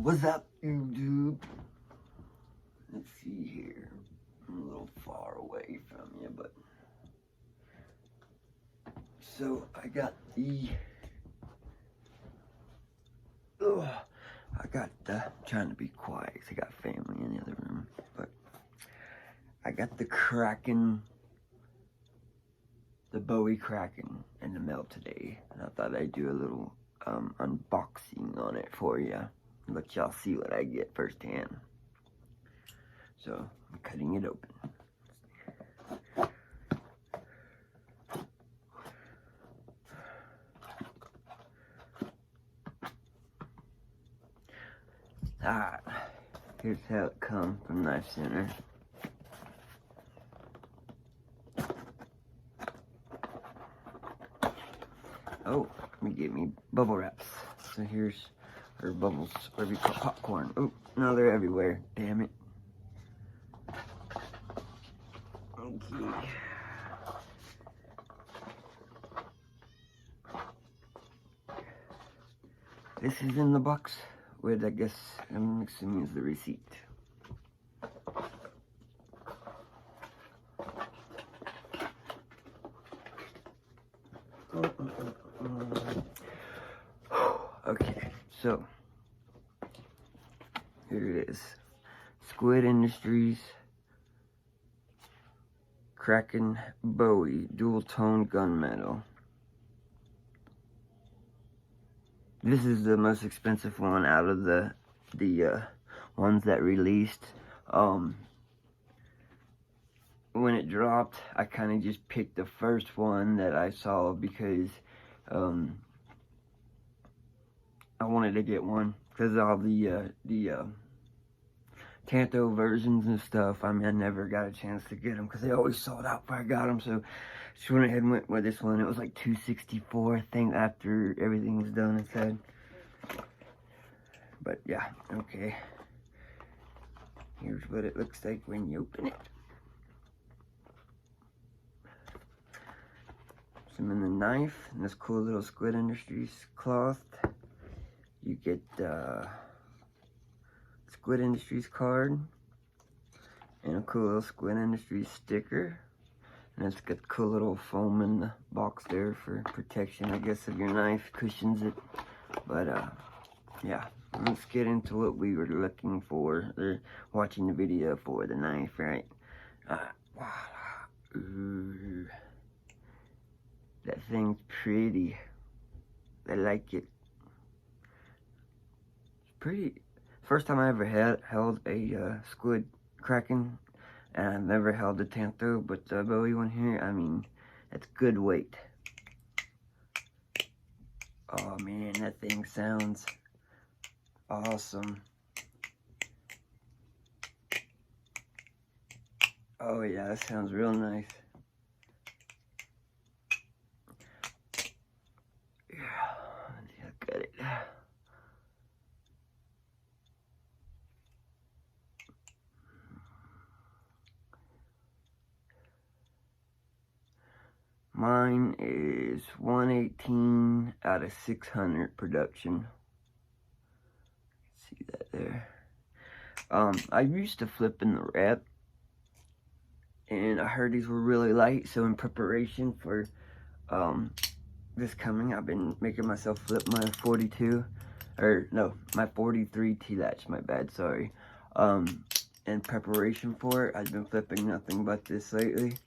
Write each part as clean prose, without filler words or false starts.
What's up, YouTube? Let's see here. I'm a little far away from you, but so I got the trying to be quiet 'cause I got family in the other room, but I got the Kraken, the Bowie Kraken in the mail today, and I thought I'd do a little unboxing on it for you. Let y'all see what I get firsthand. So I'm cutting it open. Alright, here's how it comes from Knife Center. Oh, let me get me bubble wraps. So here's, or bubbles, whatever you call popcorn. Oh, no, they're everywhere. Damn it. Okay. This is in the box with, I guess, I'm assuming is the receipt. Okay, so here it is. Squid Industries Kraken Bowie dual tone gunmetal. This is the most expensive one out of the ones that released. When it dropped, I kind of just picked the first one that I saw because I wanted to get one because all the Tanto versions and stuff. I mean, I never got a chance to get them because they always sold out before I got them. So just went ahead and went with this one. It was like $264, I think, after everything was done and said. But yeah, okay. Here's what it looks like when you open it. Some in the knife and this cool little Squid Industries cloth. You get Squid Industries card and a cool little Squid Industries sticker, and it's got cool little foam in the box there for protection, I guess, of your knife, cushions it. But yeah, let's get into what we were looking for, or watching the video for, the knife, right? Ooh, that thing's pretty. I like it. It's pretty. First time I ever held a Squid Kraken, and I've never held a Tanto, but the Bowie one here, I mean, it's good weight. Oh man, that thing sounds awesome. Oh yeah, that sounds real nice. Yeah, look at it. Mine is 118 out of 600 production. See that there? I used to flip in the wrap, and I heard these were really light, so in preparation for this coming, I've been making myself flip my 42, or no, my 43 T-latch, my bad, sorry. In preparation for it, I've been flipping nothing but this lately,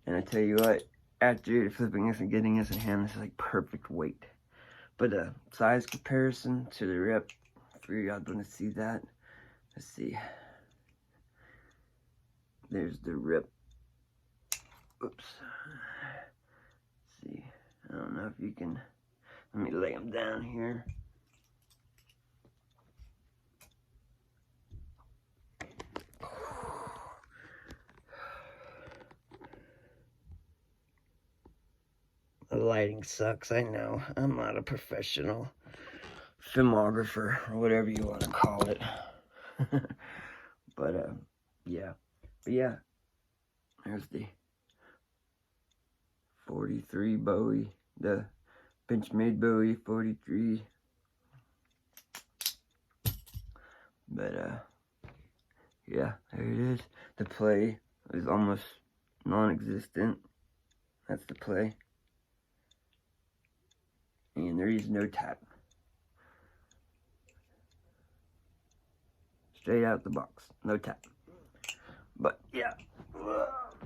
and I tell you what, after flipping this and getting this in hand, this is like perfect weight. But size comparison to the rip, for y'all gonna see that. Let's see. There's the rip. Oops. Let's see. I don't know if you can. Let me lay them down here. The lighting sucks, I know. I'm not a professional filmographer, or whatever you want to call it. But, yeah. But, yeah. There's the 43 Bowie. The Benchmade Bowie 43. But yeah, there it is. The play is almost non-existent. That's the play. And there is no tap. Straight out the box. No tap. But yeah.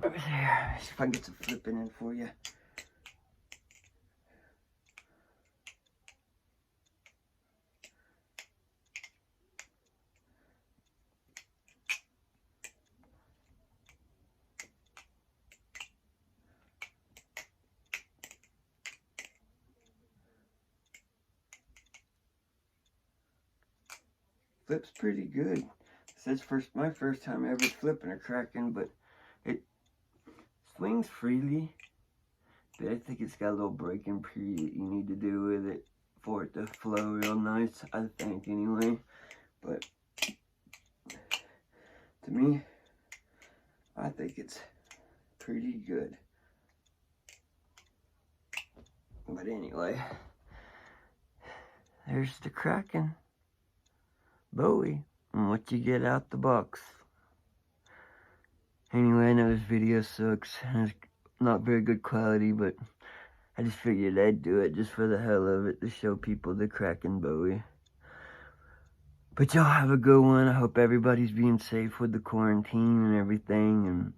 Let me see here. See if I can get some flipping in for you. Flips pretty good. This is my first time ever flipping a Kraken, but it swings freely. But I think it's got a little breaking period you need to do with it for it to flow real nice, I think anyway. But to me, I think it's pretty good. But anyway, there's the Kraken. Bowie, and what you get out the box. Anyway, I know this video sucks, and it's not very good quality, but I just figured I'd do it just for the hell of it, to show people the Kraken Bowie. But y'all have a good one. I hope everybody's being safe with the quarantine and everything, and,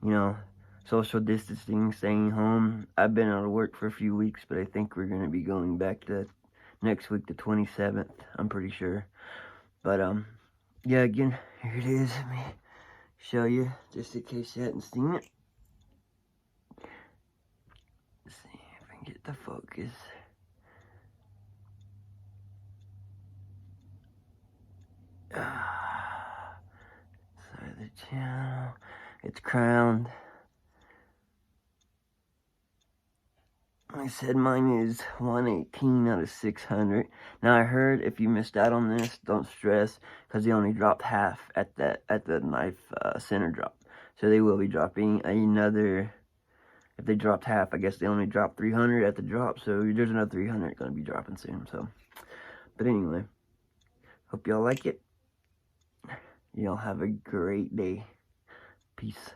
you know, social distancing, staying home. I've been out of work for a few weeks, but I think we're going to be going back to next week, the 27th, I'm pretty sure. But, yeah, again, here it is. Let me show you, just in case you hadn't seen it. Let's see if I can get the focus. Side of the channel. It's crowned. Like I said, mine is 118 out of 600. Now I heard if you missed out on this, don't stress, because they only dropped half at the knife center drop. So they will be dropping another. If they dropped half, I guess they only dropped 300 at the drop. So there's another 300 going to be dropping soon. So, but anyway, hope y'all like it. Y'all have a great day. Peace.